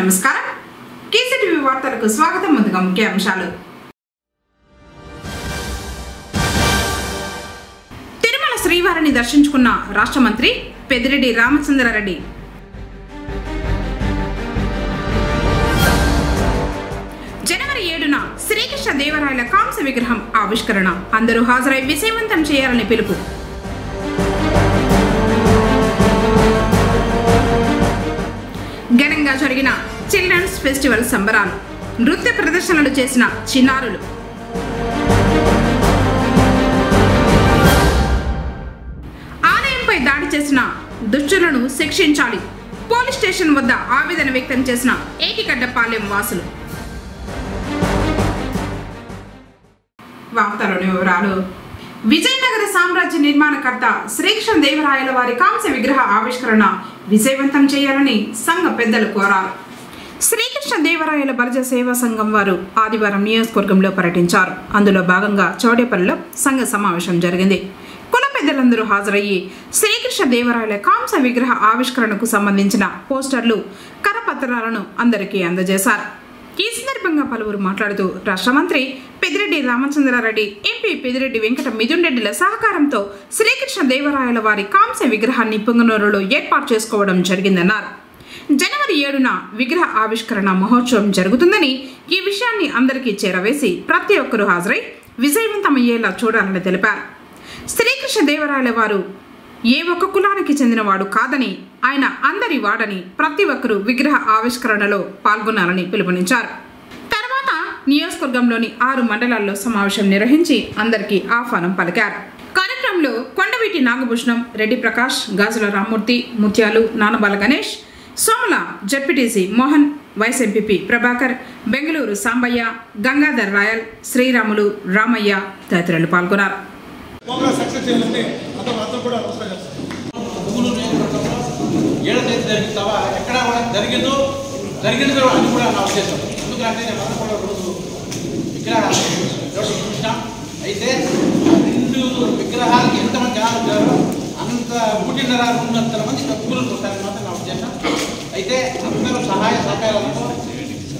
నమస్కారం కేసీటీవీ వార్తలకు స్వాగతం. ముందుగా ముఖ్యాంశాలు. తిరుమల శ్రీవారిని దర్శించుకున్న రాష్ట్ర మంత్రి పెద్దిరెడ్డి రామచంద్రారెడ్డి. జనవరి 7న శ్రీకృష్ణ దేవరాయల కాంస్య విగ్రహం ఆవిష్కరణ. అందరూ హాజరై విజయవంతం చేయాలని పిలుపు. ఘనంగా జరిగిన చిల్డ్రన్స్ ఫెస్టివల్ సంబరాలు. నృత్య ప్రదర్శనలు చేసిన చిన్నారులు. ఆలయంపై దాడి చేసిన దుష్టులను శిక్షించాలి. పోలీస్ స్టేషన్ వద్ద ఆవేదన వ్యక్తం చేసిన ఏకిగడ్డపాలెం వాసులు. వార్తలోని వివరాలు. విజయనగర సామ్రాజ్య నిర్మాణకర్త శ్రీకృష్ణ దేవరాయల వారి కాంస్య విగ్రహ ఆవిష్కరణ విజయవంతం చేయాలని సంఘ పెద్దలు కోరారు. శ్రీకృష్ణ దేవరాయల బలిజ సేవా సంఘం వారు ఆదివారం నియోజకవర్గంలో పర్యటించారు. అందులో భాగంగా చౌడేపల్లిలో సంఘ సమావేశం జరిగింది. కుల పెద్దలందరూ హాజరయ్యి శ్రీకృష్ణ దేవరాయల కాంస్య విగ్రహ ఆవిష్కరణకు సంబంధించిన పోస్టర్లు, కరపత్రాలను అందరికీ అందజేశారు. ఈ సందర్భంగా పలువురు మాట్లాడుతూ రాష్ట్ర మంత్రి పెద్దిరెడ్డి రామచంద్రారెడ్డి, ఎంపీ పెద్దిరెడ్డి వెంకట మిథున్ రెడ్డిల సహకారంతో శ్రీకృష్ణ దేవరాయల వారి కాంస్య విగ్రహాన్ని పుంగనూరులో ఏర్పాటు చేసుకోవడం జరిగిందన్నారు. జనవరి 7న విగ్రహ ఆవిష్కరణ మహోత్సవం జరుగుతుందని, ఈ విషయాన్ని అందరికీ చేరవేసి ప్రతి ఒక్కరూ హాజరై విజయవంతమయ్యేలా చూడాలని తెలిపారు. శ్రీకృష్ణ దేవరాయల వారు ఏ ఒక్క కులానికి చెందినవాడు కాదని, ఆయన అందరి వాడని, ప్రతి ఒక్కరూ విగ్రహ ఆవిష్కరణలో పాల్గొనాలని పిలుపునిచ్చారు. తర్వాత నియోజకవర్గంలోని 6 మండలాల్లో సమావేశం నిర్వహించి అందరికీ ఆహ్వానం పలికారు. కార్యక్రమంలో కొండవీటి Nagabhushanam, Reddy Prakash, Gajula Rammurthy, Mutyalu, Nanabala Ganesh, Somala ZPTC Mohan, vice MPP Prabhakar, Bengaluru Sambaiah, Gangadhar Rayal, Sriramulu, Ramaiah తదితరులు పాల్గొన్నారు. ఎక్కడ కూడా జరిగింది అని కూడా నా ఉద్దేశం. ఎందుకంటే నేను అందరూ కూడా రోజు విగ్రహాలు చూసినాం. అయితే 2 విగ్రహాలకి ఎంతమంది జనాలు వచ్చారో అంత 1.5-2 మంది డబ్బులు వస్తారని మాత్రం నా ఉద్దేశం. అయితే అందరూ సహాయ సహకారాలతో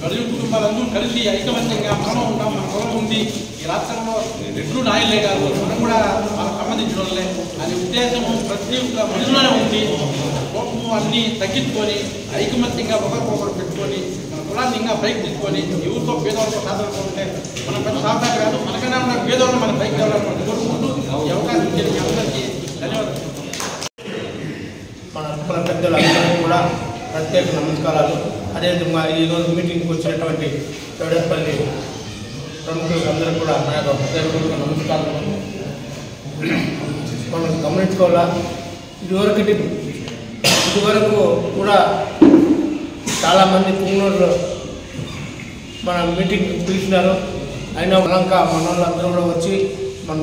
గడుగు కుటుంబాలందరూ కలిసి ఐకమత్యంగా మనం ఉంటాం. మన కులం ఉంది. ఈ రాష్ట్రంలో రెడ్లు నాయలే కాదు, మనం కూడా మనకు సంబంధించిన వాళ్ళే అనే ఉద్దేశం ప్రతి ఒక్క మనుషులోనే ఉంది. కోపము అన్నీ తగ్గించుకొని ఐకమత్యంగా ఒకరికొకరు పెట్టుకొని మన కులాన్ని ఇంకా పైకి తీసుకొని ఎవరితో పేదవాళ్ళతో సాధారణంటే మనం పెద్ద సాధారణ కాదు, మనకన్నా ఉన్న పేదవాళ్ళు మన పైకి తేవాలని కోరుకుంటూ ఈ అవకాశం ఇచ్చిన మీ అందరికీ ధన్యవాదాలు. మన కుల పెద్దలందరికీ కూడా ప్రత్యేక నమస్కారాలు. అదేవిధంగా ఈరోజు మీటింగ్కి వచ్చినటువంటి చౌడేపల్లి ప్రముఖులందరూ కూడా నా యొక్క హృదయపూర్వక నమస్కారాలు. మనం గమనించుకోవాలా, ఇదివరకు కూడా చాలామంది పుంగనూరులో మన మీటింగ్ పిలిచినారు. అయినా ఇంకా మన వాళ్ళందరూ కూడా వచ్చి మన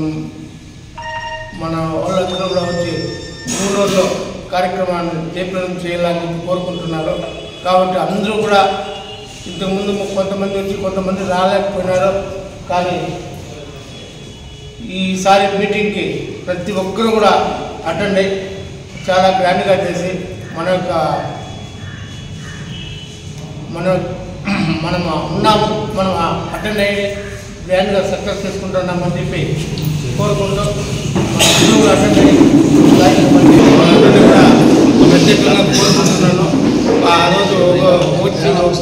వాళ్ళందరూ కూడా వచ్చి పుంగనూరులో కార్యక్రమాన్ని జయప్రదం చేయాలని కోరుకుంటున్నారు. కాబట్టి అందరూ కూడా ఇంతకుముందు కొంతమంది వచ్చి కొంతమంది రాలేకపోయినారు. కానీ ఈసారి మీటింగ్కి ప్రతి ఒక్కరు కూడా అటెండ్ అయ్యి చాలా గ్రాండ్గా చేసి మనం ఉన్నాము, మనం అటెండ్ అయ్యి గ్రాండ్గా సక్సెస్ చేసుకుంటున్నామని చెప్పి కోరుకుంటూ అటెండ్ అయ్యి కూడా ప్రత్యేకంగా కోరుకుంటున్నాను. ఆ రోజు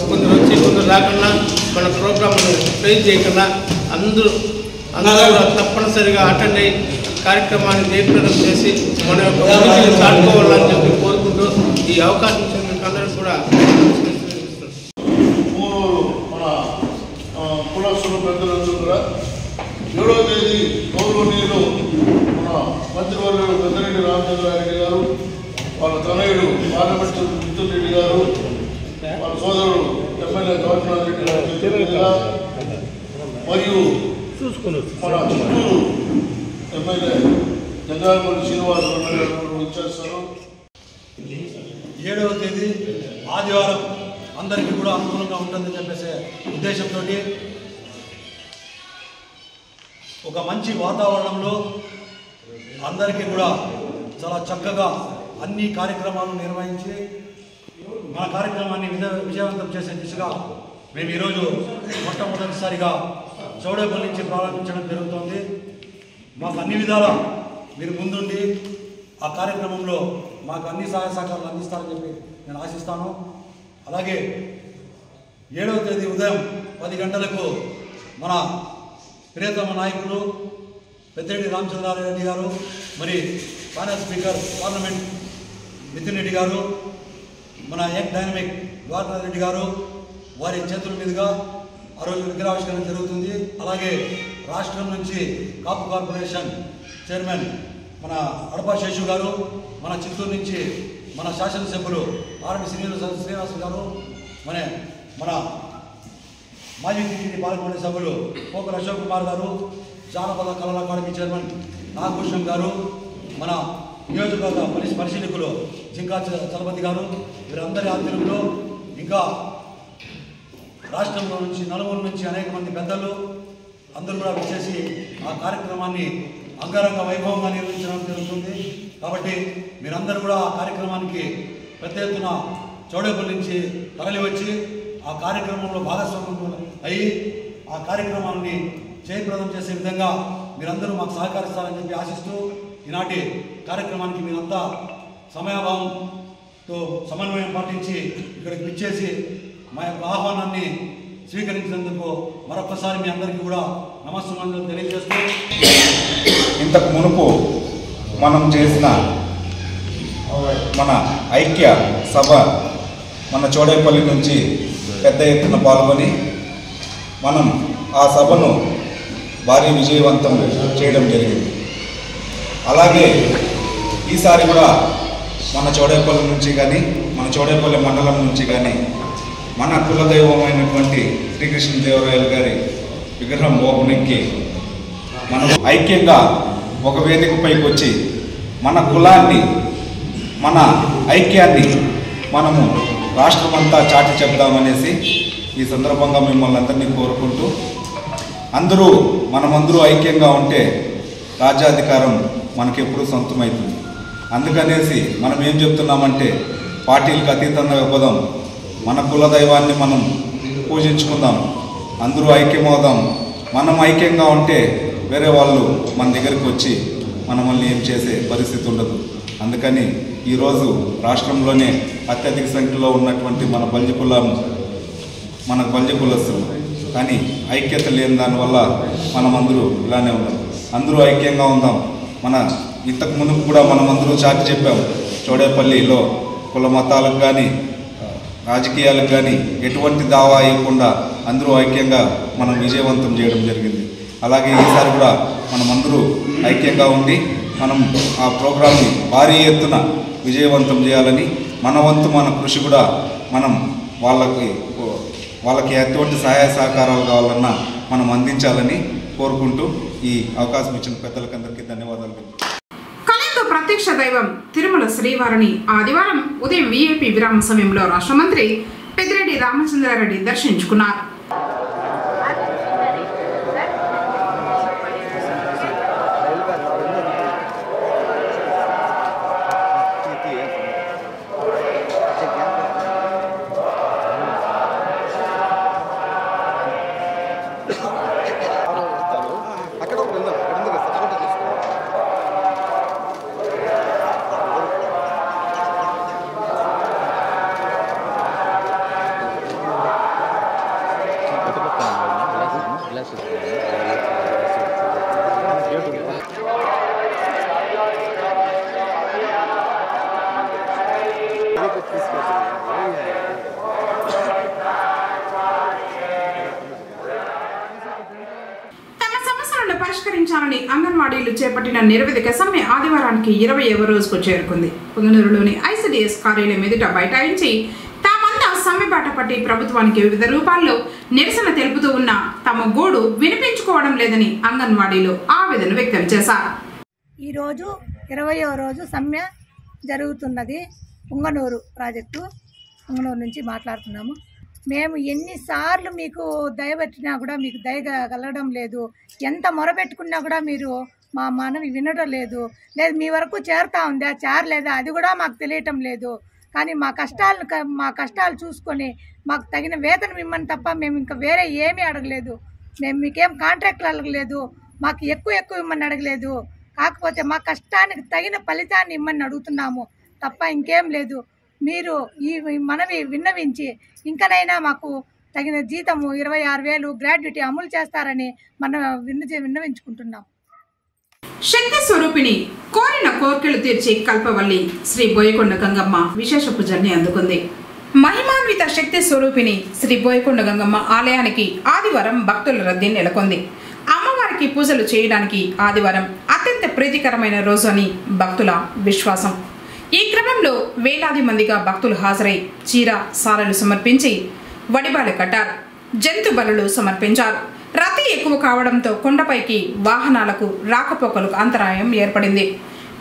కొందరు వచ్చి కొందరు రాకుండా మన ప్రోగ్రామ్ని ప్రేజ్ చేయకుండా అందరూ కూడా తప్పనిసరిగా అటెండ్ అయ్యి కార్యక్రమాన్ని జయప్రదం చేసి మన యొక్క ఉనికిని చాటుకోవాలని చెప్పి కోరుకుంటూ ఈ అవకాశం ఇచ్చిన మీకు అందరికీ కూడా మన కులస్తుల పెద్దలందరూ కూడా 7వ తేదీ గౌరవనీయులు మన మంత్రివర్యులు పెద్దిరెడ్డి రామచంద్రారెడ్డి గారు, వాళ్ళ తనయుడు పార్లమెంట్ మిథున్ రెడ్డి గారు, వాళ్ళ సోదరుడు ఎమ్మెల్యే గవర్నర్ రెడ్డి గారు మరియు మన చిత్తూరు ఎమ్మెల్యే జంగారపల్లి శ్రీనివాస్ గారు ఇచ్చేస్తారు. 7వ తేదీ ఆదివారం అందరికీ కూడా అనుకూలంగా ఉంటుందని చెప్పేసి ఉద్దేశంతో ఒక మంచి వాతావరణంలో అందరికీ కూడా చాలా చక్కగా అన్ని కార్యక్రమాలను నిర్వహించి మన కార్యక్రమాన్ని విజయవంతం చేసే దిశగా మేము ఈరోజు మొట్టమొదటిసారిగా చౌడేపల్లి నుంచి ప్రారంభించడం జరుగుతోంది. మాకు అన్ని విధాలా మీరు ముందుండి ఆ కార్యక్రమంలో మాకు అన్ని సహాయ సహకారాలు అందిస్తారని చెప్పి నేను ఆశిస్తాను. అలాగే 7వ తేదీ ఉదయం 10 గంటలకు మన ప్రియతమ నాయకులు పెద్దిరెడ్డి రామచంద్రారెడ్డి గారు, మరి finance speaker parliament Nitin Reddy garu, మన యంగ్ డైనమిక్ ద్వారకా రెడ్డి గారు వారి చేతుల మీదుగా ఆ రోజు విగ్రహావిష్కరణ జరుగుతుంది. అలాగే రాష్ట్రం నుంచి కాపు కార్పొరేషన్ చైర్మన్ మన అడపా శేషు గారు, మన చిత్తూరు నుంచి మన శాసనసభ్యులు ఆర్ఎన్ శ్రీనివాస్ గారు, మన మాజీ టీటీడీ పార్లమెంట్ సభ్యులు పోకల అశోక్ కుమార్ గారు, జానపద కళల అకాడమీ చైర్మన్ నాగభూషణ్ గారు, మన నియోజకవర్గ పరిశీలకులు జింకా చలపతి గారు, వీరందరి ఆధ్వర్యంలో ఇంకా రాష్ట్రంలో నుంచి నలుమూల నుంచి అనేక మంది పెద్దలు అందరూ కూడా వచ్చేసి ఆ కార్యక్రమాన్ని అంగరంగ వైభవంగా నిర్వహించడం జరుగుతుంది. కాబట్టి మీరందరూ కూడా ఆ కార్యక్రమానికి పెద్ద ఎత్తున చౌడేపల్లి నుంచి తరలి వచ్చి ఆ కార్యక్రమంలో భాగస్వామ్యం అయ్యి ఆ కార్యక్రమాన్ని జయప్రదం చేసే విధంగా మీరందరూ మాకు సహకరిస్తారని చెప్పి ఆశిస్తూ ఈనాటి కార్యక్రమానికి మీరంతా సమయాభావంతో సమన్వయం పాటించి ఇక్కడికి విచ్చేసి మా యొక్క ఆహ్వానాన్ని స్వీకరించినందుకు మరొకసారి మీ అందరికీ కూడా నమస్సుమంజలు తెలియజేస్తూ, ఇంతకు మునుపు మనం చేసిన మన ఐక్య సభ మన చౌడేపల్లి నుంచి పెద్ద ఎత్తున పాల్గొని మనం ఆ సభను భారీ విజయవంతం చేయడం జరిగింది. అలాగే ఈసారి కూడా మన చౌడేపల్లి నుంచి కానీ మన చౌడేపల్లి మండలం నుంచి కానీ మన కులదైవమైనటువంటి శ్రీకృష్ణదేవరాయలు గారి విగ్రహం ఓపెనింగ్కి మనం ఐక్యంగా ఒక వేదికపైకి వచ్చి మన కులాన్ని మన ఐక్యాన్ని మనము రాష్ట్రమంతా చాటి చెప్దామనేసి ఈ సందర్భంగా మిమ్మల్ని అందరినీ కోరుకుంటూ, మనమందరూ ఐక్యంగా ఉంటే రాజ్యాధికారం మనకెప్పుడు సొంతమవుతుంది. అందుకనేసి మనం ఏం చెప్తున్నామంటే పార్టీలకు అతీతంగా ఇవ్వదాం, మన కులదైవాన్ని మనం పూజించుకుందాం, అందరూ ఐక్యమవుదాం. మనం ఐక్యంగా ఉంటే వేరే వాళ్ళు మన దగ్గరికి వచ్చి మనల్ని ఏం చేసే పరిస్థితి ఉండదు. అందుకని ఈరోజు రాష్ట్రంలోనే అత్యధిక సంఖ్యలో ఉన్నటువంటి మన బల్జి కులస్తులు కానీ ఐక్యత లేని దానివల్ల మనమందరూ ఇలానే ఉన్నాం. అందరూ ఐక్యంగా ఉందాం. ఇంతకు ముందు కూడా మనమందరూ చాటి చెప్పాం, చౌడేపల్లిలో కుల మతాలకు కానీ రాజకీయాలకు కానీ ఎటువంటి దావా ఇవ్వకుండా అందరూ ఐక్యంగా మనం విజయవంతం చేయడం జరిగింది. అలాగే ఈసారి కూడా మనమందరూ ఐక్యంగా ఉండి మనం ఆ ప్రోగ్రాంని భారీ ఎత్తున విజయవంతం చేయాలని, మన వంతు మన కృషి కూడా మనం వాళ్ళకి ఎటువంటి సహాయ సహకారాలు కావాలన్నా మనం అందించాలని కోరుకుంటూ ఈ అవకాశం ఇచ్చిన పెద్దలకందరికీ ధన్యవాదాలు. కళతో ప్రత్యక్ష దైవం తిరుమల శ్రీవారిని ఆదివారం ఉదయం వీఐపీ విరామ సమయంలో రాష్ట్ర మంత్రి పెద్దిరెడ్డి రామచంద్రారెడ్డి దర్శించుకున్నారు. పరిష్కరించాలని అంగన్వాడీలు చేపట్టిన నిరవధిక సమ్మె ఆదివారానికి 20వ రోజుకు చేరుకుంది. పుంగనూరులోని ఐసిడిఎస్ కార్యాలయం ఎదుట బైఠాయించి తామంతా సమ్మె బాట పట్టి ప్రభుత్వానికి వివిధ రూపాల్లో నిరసన తెలుపుతూ ఉన్న తమ గోడు వినిపించుకోవడం లేదని అంగన్వాడీలు ఆవేదన వ్యక్తం చేశారు. ఈరోజు 20వ రోజు సమ్మె జరుగుతున్నది. పుంగనూరు ప్రాజెక్టు పుంగనూరు నుంచి మాట్లాడుతున్నాము. మేము ఎన్నిసార్లు మీకు దయపెట్టినా కూడా మీకు దయగలగడం లేదు. ఎంత మొరపెట్టుకున్నా కూడా మీరు మా మనవి వినడం లేదు. మీ వరకు చేరుతా ఉందా చేరలేదా అది కూడా మాకు తెలియటం లేదు. కానీ మా కష్టాలు చూసుకొని మాకు తగిన వేతనం ఇమ్మని తప్ప మేము ఇంకా వేరే ఏమీ అడగలేదు. మేము మీకేం కాంట్రాక్ట్లు అడగలేదు, మాకు ఎక్కువ ఇమ్మని అడగలేదు. కాకపోతే మా కష్టానికి తగిన ఫలితాన్ని ఇమ్మని అడుగుతున్నాము తప్ప ఇంకేం లేదు. మీరు ఈ మనవి విన్నవించి ఇంకనైనా మాకు తగిన జీతము 26,000 గ్రాడ్యుటీ అమలు చేస్తారని మనం విన్నవించుకుంటున్నాం. శక్తి స్వరూపిణి కోరిన కోర్కెలు తీర్చి కల్పవల్లి శ్రీ బోయకొండ గంగమ్మ విశేష పూజల్ని అందుకుంది. మహిమాన్విత శక్తి స్వరూపిణి శ్రీ బోయకొండ గంగమ్మ ఆలయానికి ఆదివారం భక్తుల రద్దీ నెలకొంది. అమ్మవారికి పూజలు చేయడానికి ఆదివారం అత్యంత ప్రీతికరమైన రోజు అని భక్తుల విశ్వాసం. ఈ క్రమంలో వేలాది మందిగా భక్తులు హాజరై చీర సారలు సమర్పించి వడిబాలు కట్టారు, జంతు బలులు సమర్పించారు. రద్దీ ఎక్కువ కావడంతో కొండపైకి వాహనాలకు రాకపోకలకు అంతరాయం ఏర్పడింది.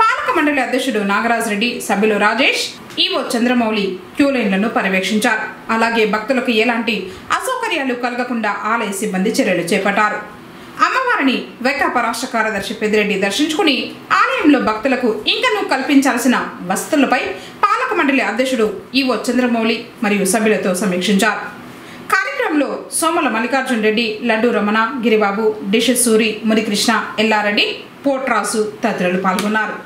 పాలక మండలి అధ్యక్షుడు నాగరాజ్ రెడ్డి, సభ్యులు రాజేష్, ఈవో చంద్రమౌళి క్యూలైన్లను పర్యవేక్షించారు. అలాగే భక్తులకు ఎలాంటి అసౌకర్యాలు కలగకుండా ఆలయ సిబ్బంది చర్యలు చేపట్టారు. అమ్మవారిని వైకాపా రాష్ట్ర కార్యదర్శి పెద్దిరెడ్డి దర్శించుకుని ఆలయంలో భక్తులకు ఇంకనూ కల్పించాల్సిన వసతులపై పాలక మండలి అధ్యక్షుడు ఈవో చంద్రమౌళి మరియు సభ్యులతో సమీక్షించారు. కార్యక్రమంలో సోమల మల్లికార్జున్ రెడ్డి, లడ్డు రమణ, గిరిబాబు, డిష్ సూరి, మునికృష్ణ, ఎల్లారెడ్డి, పోట్రాసు తదితరులు పాల్గొన్నారు.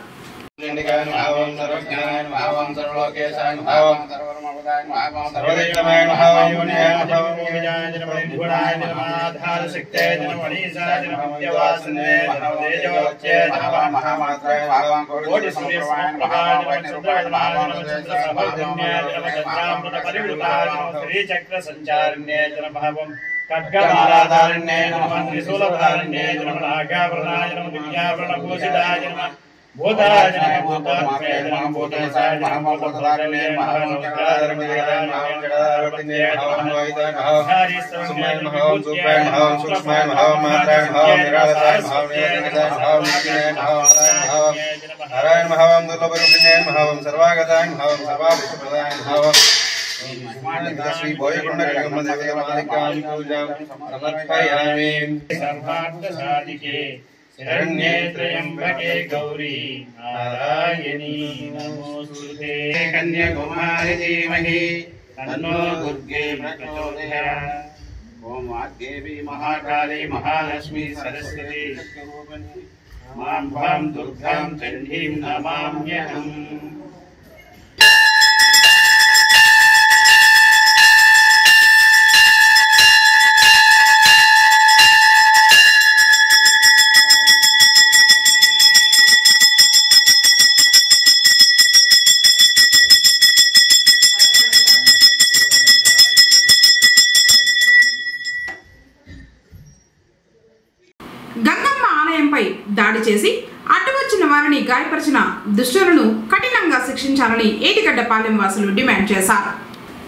శ్రీ బోయకొండ గంగమ్మ దేవత మాలికాం పూజాం సమర్పయామి. శరణ్యే త్రయంబకే గౌరీ నారాయణీ నమోస్తుతే. కన్యాకుమారి ధీమహి తన్నో దుర్గే ప్రచోదయాత్. ఓం వాగ్దేవి మహాకాళీ మహాలక్ష్మి సరస్వతి మాం భాం దుర్గాం చండీం నమామ్యహం. గంగమ్మ ఆలయంపై దాడి చేసి అడ్డు వచ్చిన వారిని గాయపరిచిన దుష్టులను కఠినంగా శిక్షించాలని ఏటిగడ్డపాలెం వాసులు డిమాండ్ చేశారు.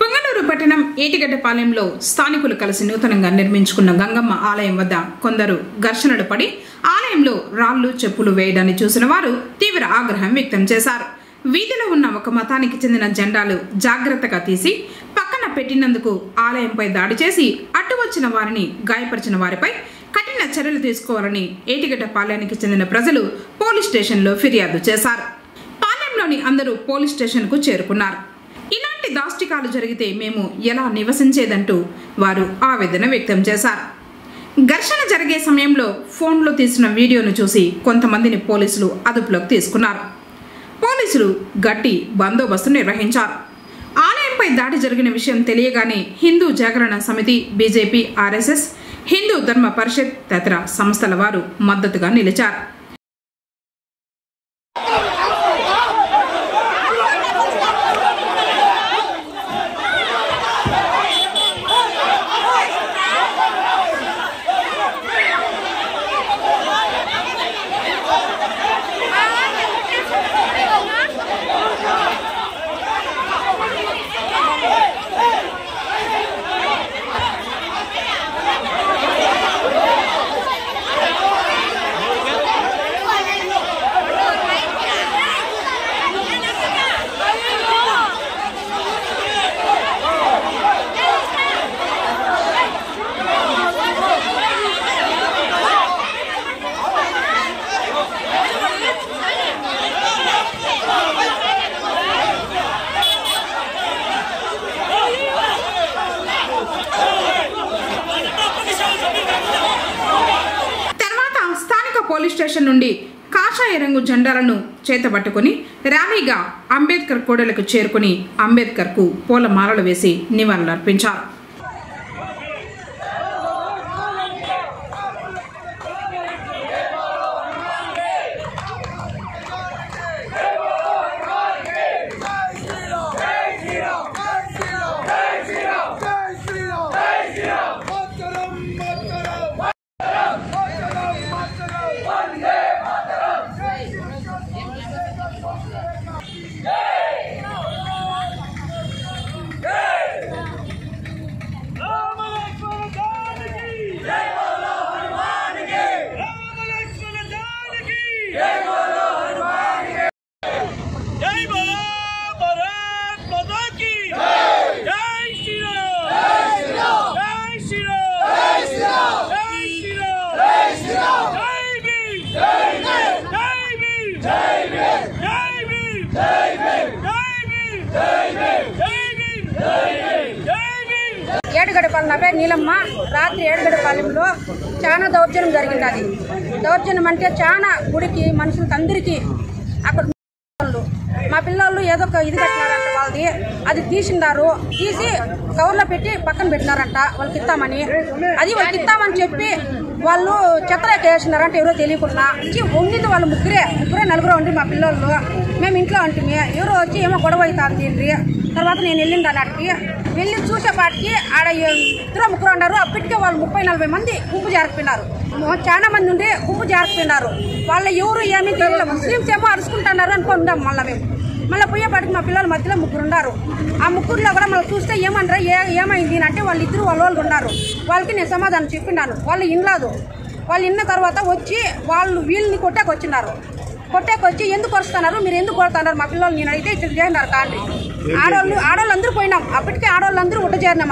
పొంగనూరు పట్టణం ఏటిగడ్డపాలెంలో స్థానికులు కలిసి నూతనంగా నిర్మించుకున్న గంగమ్మ ఆలయం వద్ద కొందరు ఘర్షణలు పడి ఆలయంలో రాళ్లు చెప్పులు వేయడాన్ని చూసిన వారు తీవ్ర ఆగ్రహం వ్యక్తం చేశారు. వీధిలో ఉన్న ఒక మతానికి చెందిన జెండాలు జాగ్రత్తగా తీసి పక్కన పెట్టినందుకు ఆలయంపై దాడి చేసి అడ్డు వచ్చిన వారిని గాయపరిచిన వారిపై కఠిన చర్యలు తీసుకోవాలని ఏటిగడ్డపాలెంకి చెందిన ప్రజలు పోలీస్ స్టేషన్లో ఫిర్యాదు చేశారు. పాలెంలోని అందరూ పోలీస్ స్టేషన్కు చేరుకున్నారు. ఇలాంటి దాష్టికాలు జరిగితే మేము ఎలా నివసించేదంటూ వారు ఆవేదన వ్యక్తం చేశారు. ఘర్షణ జరిగే సమయంలో ఫోన్లో తీసిన వీడియోను చూసి కొంతమందిని పోలీసులు అదుపులోకి తీసుకున్నారు. పోలీసులు గట్టి బందోబస్తు నిర్వహించారు. ఆలయంపై దాడి జరిగిన విషయం తెలియగానే హిందూ జాగరణ సమితి, బీజేపీ, ఆర్ఎస్ఎస్, హిందూ ధర్మ పరిషత్ తదితర సంస్థల వారు మద్దతుగా నిలిచారు. స్టేషన్ నుండి కాషాయ రంగు జెండాలను చేతబట్టుకుని ర్యాలీగా అంబేద్కర్ కూడలకు చేరుకుని అంబేద్కర్కు పూలమాలలు వేసి నివాళులర్పించారు. ఏడుగడపాలెం నా పేరు నీలమ్మ. రాత్రి ఏడుగడపాలెంలో చాలా దౌర్జన్యం జరిగింది. అది దౌర్జన్యం అంటే చాలా గుడికి మనుషులకి అందరికీ అక్కడ మా పిల్లలు ఏదో ఒక ఇది కట్టినారంట వాళ్ళది, అది తీసి కవర్లో పెట్టి పక్కన పెట్టినారంట వాళ్ళకి ఇస్తామని. అది వాళ్ళకి ఇస్తామని చెప్పి వాళ్ళు చెత్తలోకి వేసినారంట ఎవరో తెలియకుండా. ఉండింది వాళ్ళు ముగ్గురే నలుగురు ఉండి మా పిల్లలు. మేము ఇంట్లో ఉంటుంది, ఎవరో వచ్చి ఏమో గొడవ అవుతుంది. తర్వాత నేను వెళ్ళిండు అన్నట్టుకి వెళ్ళి చూసేపాటికి ఆడ ఇద్దరు ముగ్గురు ఉన్నారు. అప్పటికే వాళ్ళు 30-40 మంది గుంపు జారిపోయినారు. చాలా మంది ఉండి గుంపు జారిపోయినారు. వాళ్ళ ఎవరు ఏమీ తెలియదు. ముస్లింస్ ఏమో అరుచుకుంటున్నారు అనుకుంటాం. మళ్ళీ పోయేపాటికి మా పిల్లల మధ్యలో ముగ్గురు ఉన్నారు. ఆ ముగ్గురులో కూడా మళ్ళీ చూస్తే ఏమంటారా ఏమైంది అంటే వాళ్ళిద్దరు వాళ్ళు ఉన్నారు. వాళ్ళకి నేను సమాధానం చెప్పినాను. వాళ్ళు ఇన్నలేదు. వాళ్ళు ఇన్న తర్వాత వచ్చి వాళ్ళు వీళ్ళని కొట్టాకొచ్చినారు. కొట్టాకొచ్చి ఎందుకు వస్తున్నారు, మీరు ఎందుకు కొడుతున్నారు మా పిల్లలు నేను అయితే ఇట్లా చేసినారు. కానీ ఆడవాళ్ళు అందరూ పోయినాం. అప్పటికే ఆడవాళ్ళందరూ ఉట్టజేరినాం.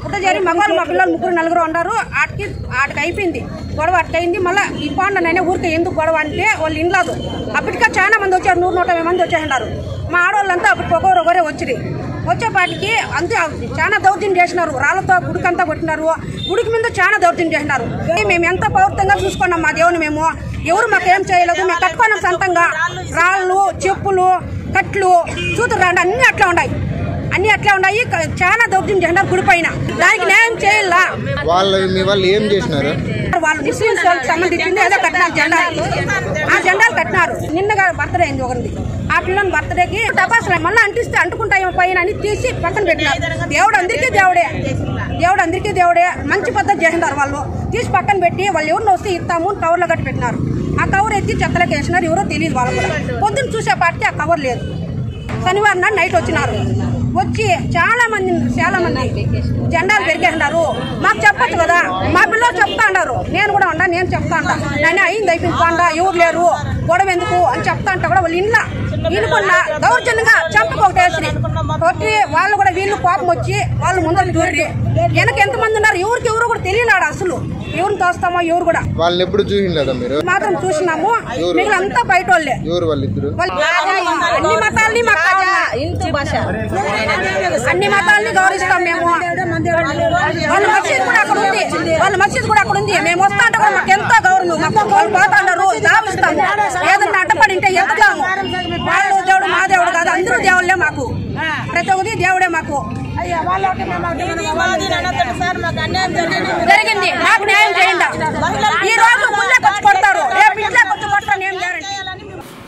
ఉట్టజేరి మగవాళ్ళు మా పిల్లలు 3-4 ఉన్నారు. ఆటికి అయిపోయింది గొడవ. అటుకైంది. మళ్ళీ ఈ పాండనైనా ఊరికే ఎందుకు గొడవ అంటే వాళ్ళు ఇన్నలేదు. అప్పటికే చాలా మంది వచ్చారు. 100-150 మంది వచ్చేసినారు. మా ఆడవాళ్ళంతా అప్పటికి ఒకరే వచ్చేపాటికి అంతే చాలా దౌర్జన్యం చేసినారు. రాళ్లతో గుడికంతా కొట్టినారు. గుడికి మీద చాలా దౌర్జన్యం చేసినారు. మేము ఎంత పౌర్తంగా చూసుకున్నాం మా దేవుని. మేము ఎవరు మాకేం చేయలేదు. మేము కట్టుకున్నాం సొంతంగా. రాళ్ళు, చెప్పులు, కట్లు, చూతురు రాండి అన్ని అట్లా ఉన్నాయి. చాలా దౌర్జన్యం చేసినారు గుడి పైన. దానికి న్యాయం చేయాల. వాళ్ళు ఏం చేసినారు? వాళ్ళు ముస్లింస్ వాళ్ళకి సంబంధించింది ఏదో కట్టినారు. జెండాలు కట్టినారు. నిన్నగా బర్త్డే అయింది ఒకరిది. ఆ పిల్లని బర్త్డేకి టపాసులు మళ్ళీ అంటుకుంటాయేమో పైన అని తీసి పక్కన పెట్టినారు. దేవుడు అందరికీ దేవుడే. మంచి పద్ధతి చేసినారు. వాళ్ళు తీసి పక్కన పెట్టి వాళ్ళు ఎవరిని వస్తే ఇస్తాము కవర్లో కట్టి పెట్టినారు. ఆ కవర్ ఎత్తి చెత్తలోకి వేసినారు. ఎవరో తెలియదు వాళ్ళు కూడా. పొద్దున్న చూసేపాటికి ఆ కవర్ లేదు. శనివారం నాడు నైట్ వచ్చినారు. వచ్చి చాలా మంది జెండాలు పెరిగేసినారు. మాకు చెప్పచ్చు కదా. మా పిల్లలు చెప్తా అన్నారు. నేను కూడా నేను చెప్తా అంటా. నేను అయిపోయింది పండా ఎవరు లేరు గొడవ ఎందుకు అని చెప్తా అంటా కూడా వాళ్ళు ఇనుకున్నా దౌర్జన్యంగా చంపకొకటేసి కొట్టి వాళ్ళు కూడా వీళ్ళు కోపం వచ్చి వాళ్ళు ముందర దూరి వెనక ఎంతమంది ఉన్నారు ఎవరు కూడా తెలియనాడు. అసలు ఎవరిని తోస్తామో ఎవరు కూడా. వాళ్ళని ఎప్పుడు చూసినారా మీరు? మాత్రం చూసినాము. మిగిలినంతా బయట వాళ్ళే. ఎవరు వాళ్ళిద్దరు? అన్ని మతాలని అన్ని మతాలని గౌరవిస్తాం మేము. వాళ్ళ మసీద్ కూడా అక్కడ ఉంది. మేము వస్తా అంటే కూడా మాకు ఎంతో గౌరవం. వాళ్ళు పోతా ఉన్నారు దావిస్తాము. ఏదన్నా అడ్డపడింటే ఎత్తుతాము. వాళ్ళు దేవుడు మా దేవుడు కాదు. అందరూ దేవుళ్ళే మాకు. ప్రతి ఒక్కటి దేవుడే మాకు. జరిగింది. మాకు న్యాయం చేయండి. ఈ రోజు ముందే ఖర్చు కొడతారు. రేపు ఇంట్లో ఖర్చు కొడతారు. ఏం గ్యారెంటీ?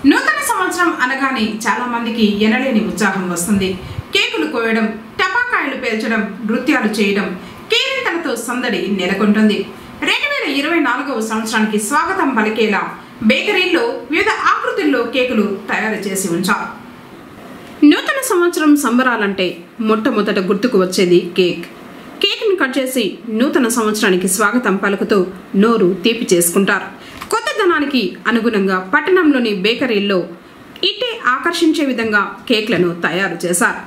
నూతన సంవత్సరం అనగానే చాలా మందికి ఎనలేని ఉత్సాహం వస్తుంది. కేకులు కోయడం, టపాకాయలు పేల్చడం, నృత్యాలు చేయడం, కేరింతలతో సందడి నెలకొంటుంది. 2024వ సంవత్సరానికి స్వాగతం పలికేలా బేకరీల్లో వివిధ ఆకృతుల్లో కేకులు తయారు చేసి ఉంచారు. నూతన సంవత్సరం సంబరాలంటే మొట్టమొదట గుర్తుకు వచ్చేది కేక్ను కట్ చేసి నూతన సంవత్సరానికి స్వాగతం పలుకుతూ నోరు తీపి చేసుకుంటారు. కొత్తదనానికి అనుగుణంగా పట్టణంలోని బేకరీల్లో ఇట్టే ఆకర్షించే విధంగా కేక్లను తయారు చేశారు.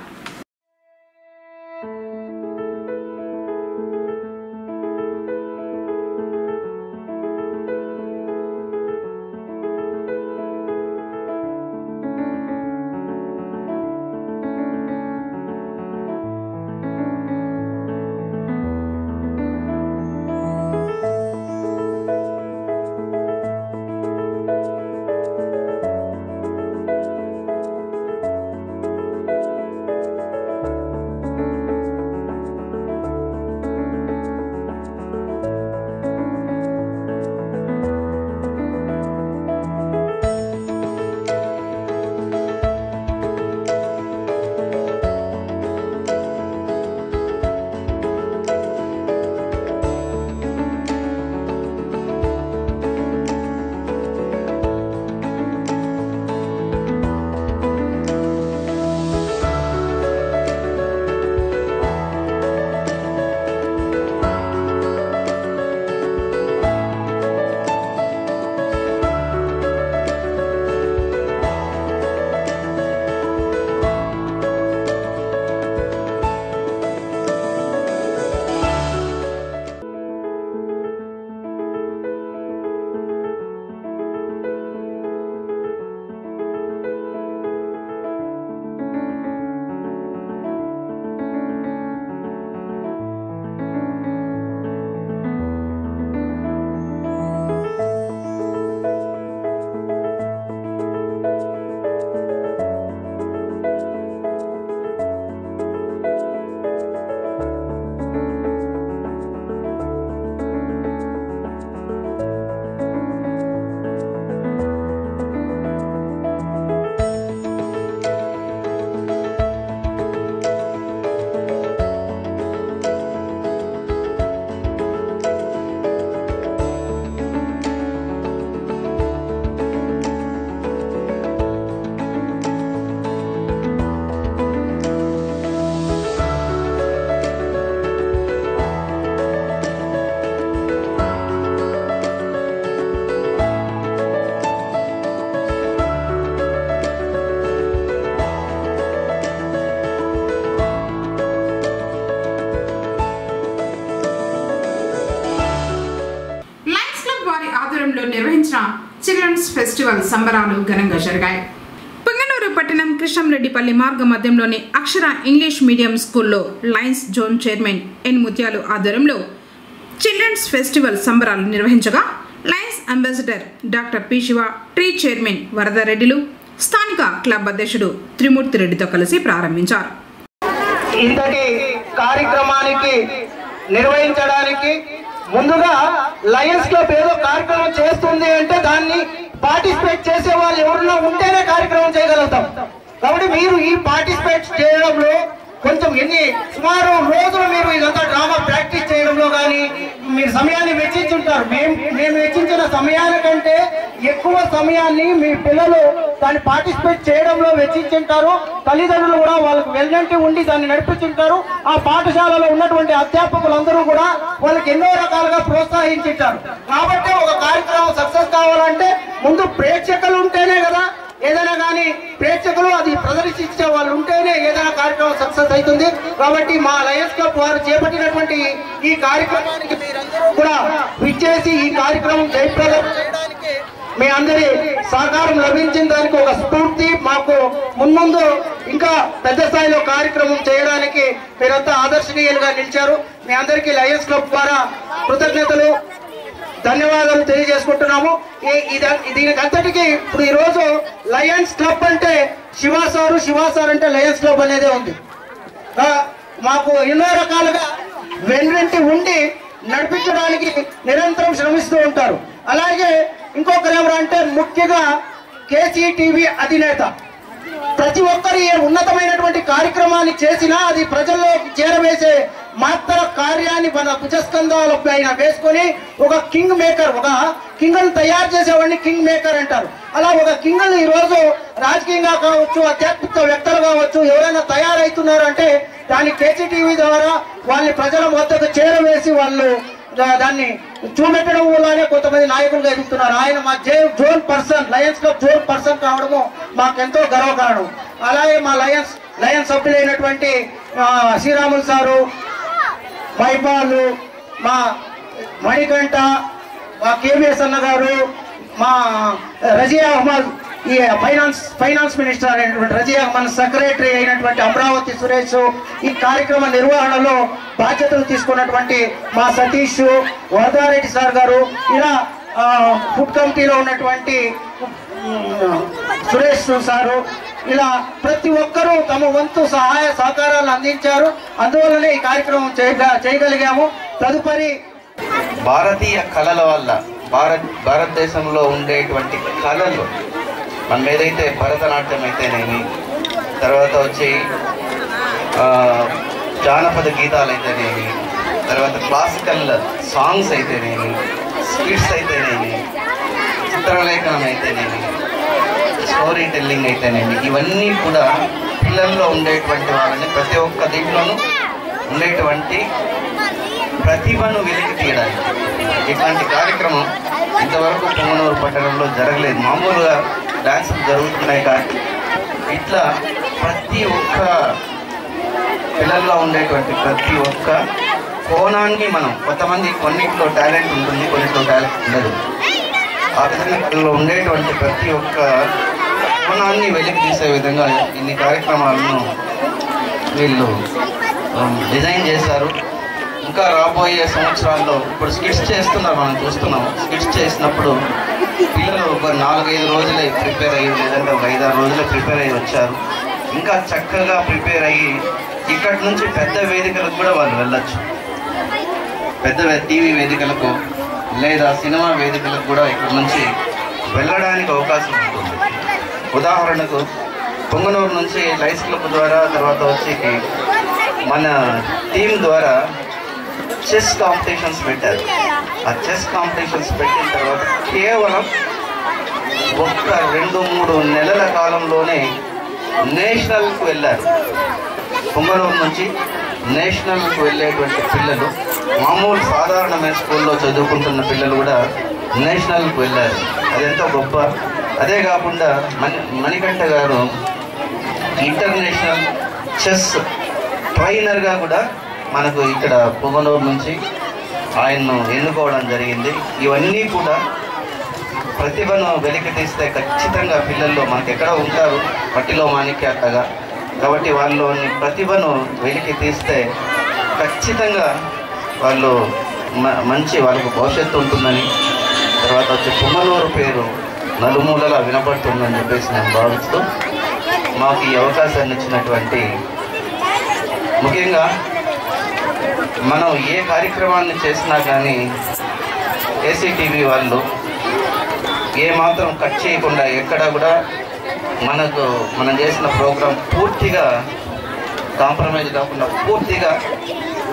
ఫెస్టివల్ సంబరాలు ఘనంగా జరిగాయి. పుంగనూరు పట్టణం కృష్ణంరెడ్డిపల్లి మార్గ మధ్యంలోని అక్షర ఇంగ్లీష్ మీడియం స్కూల్లో Lions zone chairman N Muthyalu ఆధ్వర్యంలో చిల్డ్రన్స్ ఫెస్టివల్ సంబరాలు నిర్వహించగా Lions ambassador doctor P Shiva, tree chairman వరదారెడ్డిలు, స్థానిక క్లబ్ అధ్యక్షుడు త్రిమూర్తి రెడ్డితో కలిసి ప్రారంభించారు. ఇంతటి కార్యక్రమానికి నిర్వహించడానికి ముందుగా లయన్స్ క్లబ్ ఏదో కార్యక్రమం చేస్తుంది అంటే దాన్ని పార్టిసిపేట్ చేసే వాళ్ళు ఎవరైనా ఉంటేనే కార్యక్రమం చేయగలుగుతాం. కాబట్టి మీరు ఈ పార్టిసిపేట్ చేయడంలో కొంచెం సుమారు రోజులు మీరు ఇదంతా డ్రామా ప్రాక్టీస్ చేయడంలో కానీ మీరు సమయాన్ని వెచ్చించుంటారు. మేము వెచ్చించిన సమయానికంటే ఎక్కువ సమయాన్ని మీ పిల్లలు దాన్ని పార్టిసిపేట్ చేయడంలో వెచ్చించుంటారు. తల్లిదండ్రులు కూడా వాళ్ళకు వెన్నంటి ఉండి దాన్ని నడిపించుంటారు. ఆ పాఠశాలలో ఉన్నటువంటి అధ్యాపకులందరూ కూడా వాళ్ళకి ఎన్నో రకాలుగా ప్రోత్సహించుంటారు. కాబట్టి ఒక కార్యక్రమం సక్సెస్ కావాలంటే ముందు ప్రేక్షకులు ఉంటేనే కదా ఏదైనా కానీ ప్రేక్షకులు అది ప్రదర్శించే వాళ్ళు ఉంటేనే ఏదైనా కార్యక్రమం సక్సెస్ అవుతుంది. కాబట్టి మా లయన్స్ క్లబ్ వారు చేపట్టినటువంటి ఈ కార్యక్రమానికి మీరందరూ కూడా విచ్చేసి ఈ కార్యక్రమం జయప్రదం చేయడానికి మీ అందరి సహకారం లభించిన దానికి ఒక స్ఫూర్తి. మాకు మున్ముందు ఇంకా పెద్ద స్థాయిలో కార్యక్రమం చేయడానికి మీరంతా ఆదర్శనీయులుగా నిలిచారు. మీ అందరికీ లయన్స్ క్లబ్ ద్వారా కృతజ్ఞతలు, ధన్యవాదాలు తెలియజేసుకుంటున్నాము. దీనికి అంతటికి ఇప్పుడు ఈరోజు లయన్స్ క్లబ్ అంటే శివ సార్ అంటే లయన్స్ క్లబ్ అనేదే ఉంది. మాకు ఎన్నో రకాలుగా వెన్నంటి ఉండి నడిపించడానికి నిరంతరం శ్రమిస్తూ ఉంటారు. అలాగే ఇంకొకరు ఎవరంటే ముఖ్యంగా కేసీటీవీ అధినేత. ప్రతి ఒక్కరు ఏ ఉన్నతమైనటువంటి కార్యక్రమాన్ని చేసినా అది ప్రజల్లో చేరవేసే మాత్ర కార్యాన్ని మన భుజస్కంధాల పైన వేసుకొని ఒక కింగ్ మేకర్, ఒక కింగ్ను తయారు చేసేవాడిని కింగ్ మేకర్ అంటారు. అలా ఒక కింగ్ను ఈరోజు రాజకీయంగా కావచ్చు, ఆధ్యాత్మిక వ్యక్తులు కావచ్చు ఎవరైనా తయారవుతున్నారు అంటే దాన్ని కేసీటీవీ ద్వారా వాళ్ళని ప్రజల వద్దకు చేరవేసి వాళ్ళు దాన్ని చూపెట్టడం వల్లనే కొంతమంది నాయకులుగా ఎదుగుతున్నారు. ఆయన మా zone person, Lions club zone person కావడము మాకెంతో గర్వకారణం. అలాగే మా లయన్స్ సభ్యులైనటువంటి శ్రీరాములు సారు, మైపాలు, మా మణికంఠ, మా కేవీఎస్ అన్న గారు, మా రజియా అహ్మద్, ఈ ఫైనాన్స్ మినిస్టర్ అయినటువంటి రజియా అహ్మద్, సెక్రటరీ అయినటువంటి అమరావతి సురేష్, ఈ కార్యక్రమ నిర్వహణలో బాధ్యతలు తీసుకున్నటువంటి మా సతీష్, వరదారెడ్డి సార్ గారు, ఇలా ఫుడ్ కమిటీలో ఉన్నటువంటి సురేష్ సారు, ఇలా ప్రతి ఒక్కరూ తమ వంతు సహాయ సహకారాలు అందించారు. అందువల్లనే ఈ కార్యక్రమం చేయగలిగాము. తదుపరి భారతీయ కళల వల్ల భారతదేశంలో ఉండేటువంటి కళలు మనం ఏదైతే భరతనాట్యం అయితేనేమి, తర్వాత వచ్చి జానపద గీతాలు అయితేనేమి, తర్వాత క్లాసికల్ సాంగ్స్ అయితేనేమి, స్కిట్స్ అయితేనేమి, చిత్రలేఖనం అయితేనేమి, స్టోరీ టెల్లింగ్ అయితేనేమి, ఇవన్నీ కూడా పిల్లల్లో ఉండేటువంటి వాళ్ళని ప్రతి ఒక్క దీంట్లోనూ ఉండేటువంటి ప్రతిభను వెలికి తీయడానికి ఇట్లాంటి కార్యక్రమం ఇంతవరకు పుంగనూరు పట్టణంలో జరగలేదు. మామూలుగా డాన్సులు జరుగుతున్నాయి కానీ ఇట్లా ప్రతి ఒక్క పిల్లల్లో ఉండేటువంటి ప్రతి ఒక్క కోణాన్ని మనం కొన్నింటిలో టాలెంట్ ఉంటుంది, కొన్నింటిలో టాలెంట్ ఉండదు. ఆ విధంగా పిల్లల్లో ఉండేటువంటి ప్రతి ఒక్క కోణాన్ని వెలికి తీసే విధంగా ఇన్ని కార్యక్రమాలను వీళ్ళు డిజైన్ చేశారు. ఇంకా రాబోయే సంవత్సరాల్లో ఇప్పుడు స్కిట్స్ చేస్తున్నారు, మనం చూస్తున్నాం. స్కిట్స్ చేసినప్పుడు పిల్లలు ఒక 4-5 రోజులే ప్రిపేర్ అయ్యి, లేదంటే ఒక 5-6 రోజులే ప్రిపేర్ అయ్యి వచ్చారు. ఇంకా చక్కగా ప్రిపేర్ అయ్యి ఇక్కడి నుంచి పెద్ద వేదికలకు కూడా వాళ్ళు వెళ్ళొచ్చు. పెద్ద టీవీ వేదికలకు లేదా సినిమా వేదికలకు కూడా ఇక్కడ నుంచి వెళ్ళడానికి అవకాశం ఉంటుంది. ఉదాహరణకు పుంగనూరు నుంచి లయన్స్ క్లబ్ ద్వారా, తర్వాత వచ్చి మన టీం ద్వారా చెస్ కాంపిటీషన్స్ పెట్టారు. ఆ చెస్ కాంపిటీషన్స్ పెట్టిన తర్వాత కేవలం 1-2-3 నెలల కాలంలోనే నేషనల్కు వెళ్ళారు. పుంగనూరు నుంచి నేషనల్కు వెళ్ళేటువంటి పిల్లలు, మామూలు సాధారణమైన స్కూల్లో చదువుకుంటున్న పిల్లలు కూడా నేషనల్కు వెళ్ళారు. అదెంతో గొప్ప. అదే కాకుండా మణికంఠ గారు ఇంటర్నేషనల్ చెస్ ట్రైనర్గా కూడా మనకు ఇక్కడ పుంగనూరు నుంచి ఆయన్ను ఎన్నుకోవడం జరిగింది. ఇవన్నీ కూడా ప్రతిభను వెలికి తీస్తే ఖచ్చితంగా పిల్లల్లో మనకి ఎక్కడ ఉంటారు పట్టిలో మాణిక్యాలుగా, కాబట్టి వాళ్ళలోని ప్రతిభను వెలికి తీస్తే ఖచ్చితంగా వాళ్ళు మంచి వాళ్ళకు భవిష్యత్తు ఉంటుందని, తర్వాత వచ్చి పుంగనూరు పేరు నలుమూలలా వినపడుతుందని చెప్పేసి నేను భావిస్తూ మాకు ఈ అవకాశాన్ని ఇచ్చినటువంటి, ముఖ్యంగా మనం ఏ కార్యక్రమాన్ని చేసినా కానీ ఏసీటీవీ వాళ్ళు ఏమాత్రం కట్ చేయకుండా ఎక్కడ కూడా మనం చేసిన ప్రోగ్రాం పూర్తిగా కాంప్రమైజ్ కాకుండా పూర్తిగా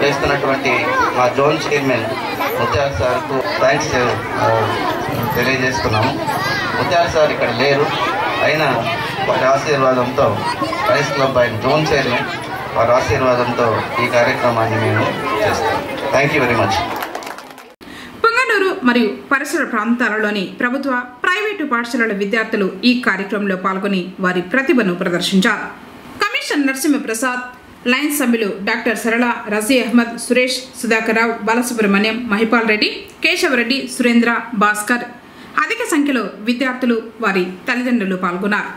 వేస్తున్నటువంటి మా జోన్ చైర్మన్ ముత్యాల సార్కు థ్యాంక్స్ తెలియజేస్తున్నాము. ముత్యాల సార్ ఇక్కడ లేరు, అయినా వారి ఆశీర్వాదంతో రైస్ క్లబ్ ఆయన జోన్ చైర్మన్ వారి ఆశీర్వాదంతో ఈ కార్యక్రమాన్ని మేము చేస్తాం. Thank you very much. Punganur మరియు పరిసర ప్రాంతాలలోని ప్రభుత్వ ప్రైవేటు పాఠశాలల విద్యార్థులు ఈ కార్యక్రమంలో పాల్గొని వారి ప్రతిభను ప్రదర్శించారు. కమిషన్ నరసింహప్రసాద్, లయన్స్ సభ్యులు డాక్టర్ సరళ, రజీ అహ్మద్, సురేష్, సుధాకర్ రావు, బాలసుబ్రహ్మణ్యం, మహిపాల్ రెడ్డి, కేశవరెడ్డి, సురేంద్ర, భాస్కర్, అధిక సంఖ్యలో విద్యార్థులు వారి తల్లిదండ్రులు పాల్గొన్నారు.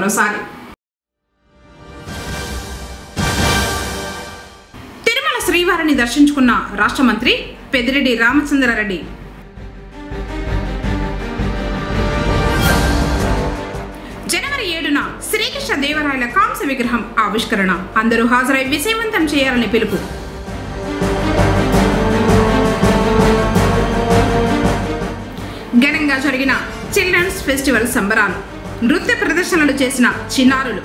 మరోసారి. తిరుమల శ్రీవారిని దర్శించుకున్న రాష్ట్ర మంత్రి పెద్దిరెడ్డి రామచంద్రారెడ్డి. జనవరి 7న శ్రీకృష్ణ దేవరాయల కాంస్య విగ్రహం ఆవిష్కరణ. అందరూ హాజరై విజయవంతం చేయాలని పిలుపు. ఘనంగా జరిగిన చిల్డ్రన్స్ ఫెస్టివల్ సంబరాలు. నృత్య ప్రదర్శనలు చేసిన చిన్నారులు.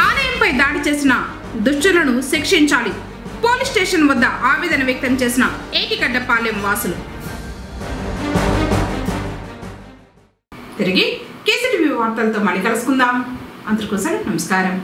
ఆలయంపై దాడి చేసిన దుష్టులను శిక్షించాలి. పోలీస్ స్టేషన్ వద్ద ఆవేదన వ్యక్తం చేసిన ఏటిగడ్డపాలెం వాసులు. తిరిగి కేసీటీవీ వార్తలతో మళ్ళీ కలుసుకుందాం. అందరికీ నమస్కారం.